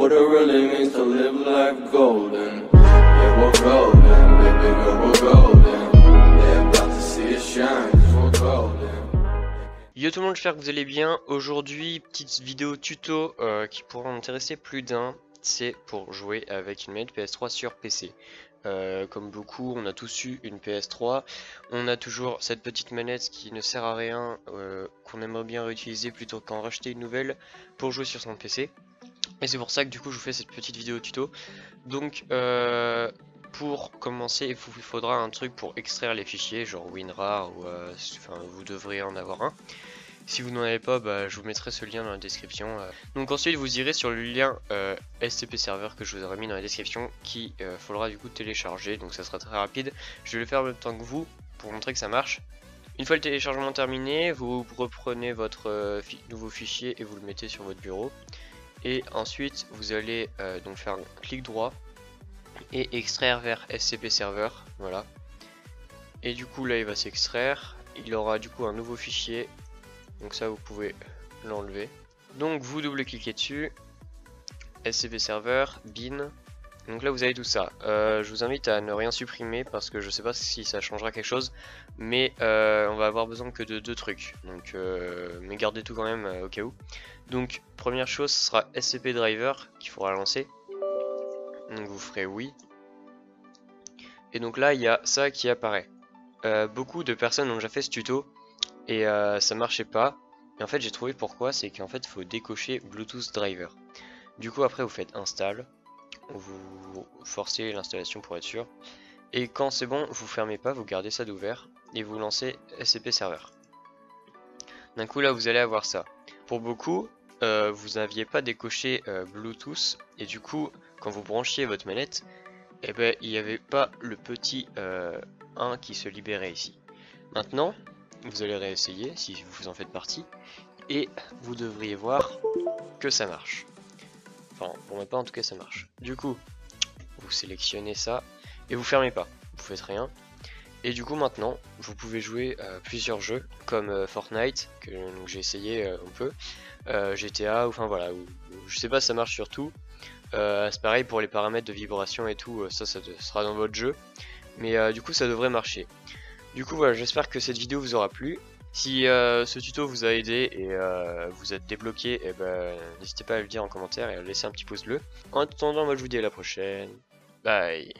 what it really means to live life golden. Yeah, we're golden, baby girl, we're golden. They're about to see us shine, 'cause we're golden. Yo tout le monde, j'espère que vous allez bien. Aujourd'hui, petite vidéo tuto qui pourra intéresser plus d'un. C'est pour jouer avec une manette PS3 sur PC. Comme beaucoup, on a tous eu une PS3. On a toujours cette petite manette qui ne sert à rien, qu'on aimerait bien réutiliser plutôt qu'en racheter une nouvelle pour jouer sur son PC. Et c'est pour ça que du coup je vous fais cette petite vidéo tuto. Donc pour commencer, il vous faudra un truc pour extraire les fichiers, genre WinRAR ou enfin vous devriez en avoir un. Si vous n'en avez pas, bah, je vous mettrai ce lien dans la description. Donc ensuite vous irez sur le lien SCP Server que je vous aurai mis dans la description, qui faudra du coup télécharger, donc ça sera très rapide. Je vais le faire en même temps que vous pour montrer que ça marche. Une fois le téléchargement terminé, vous reprenez votre nouveau fichier et vous le mettez sur votre bureau. Et ensuite vous allez donc faire un clic droit et extraire vers SCP Server, voilà. Et du coup là il va s'extraire, il aura du coup un nouveau fichier. Donc ça vous pouvez l'enlever. Donc vous double-cliquez dessus, SCP Server, bin. Donc là vous avez tout ça. Je vous invite à ne rien supprimer parce que je sais pas si ça changera quelque chose. Mais on va avoir besoin que de deux trucs. Donc mais gardez tout quand même au cas où. Donc première chose, ce sera SCP Driver qu'il faudra lancer. Donc vous ferez oui. Et donc là il y a ça qui apparaît. Beaucoup de personnes ont déjà fait ce tuto. Et ça marchait pas. Et en fait j'ai trouvé pourquoi, c'est qu'en fait il faut décocher Bluetooth Driver. Du coup après vous faites install, vous forcez l'installation pour être sûr. Et quand c'est bon, vous fermez pas, vous gardez ça d'ouvert et vous lancez SCP Server. D'un coup là vous allez avoir ça. Pour beaucoup, vous n'aviez pas décoché Bluetooth et du coup quand vous branchiez votre manette, eh ben, il n'y avait pas le petit 1 qui se libérait ici. Maintenant, vous allez réessayer si vous en faites partie et vous devriez voir que ça marche. Enfin, pour ma part en tout cas ça marche. Du coup, vous sélectionnez ça et vous fermez pas, vous faites rien. Et du coup maintenant, vous pouvez jouer plusieurs jeux comme Fortnite, que j'ai essayé un peu, GTA, enfin voilà, je sais pas si ça marche sur tout. C'est pareil pour les paramètres de vibration et tout, ça sera dans votre jeu. Mais du coup ça devrait marcher. Du coup voilà, j'espère que cette vidéo vous aura plu. Si ce tuto vous a aidé et vous êtes débloqué, eh ben, n'hésitez pas à le dire en commentaire et à laisser un petit pouce bleu. En attendant, moi je vous dis à la prochaine. Bye.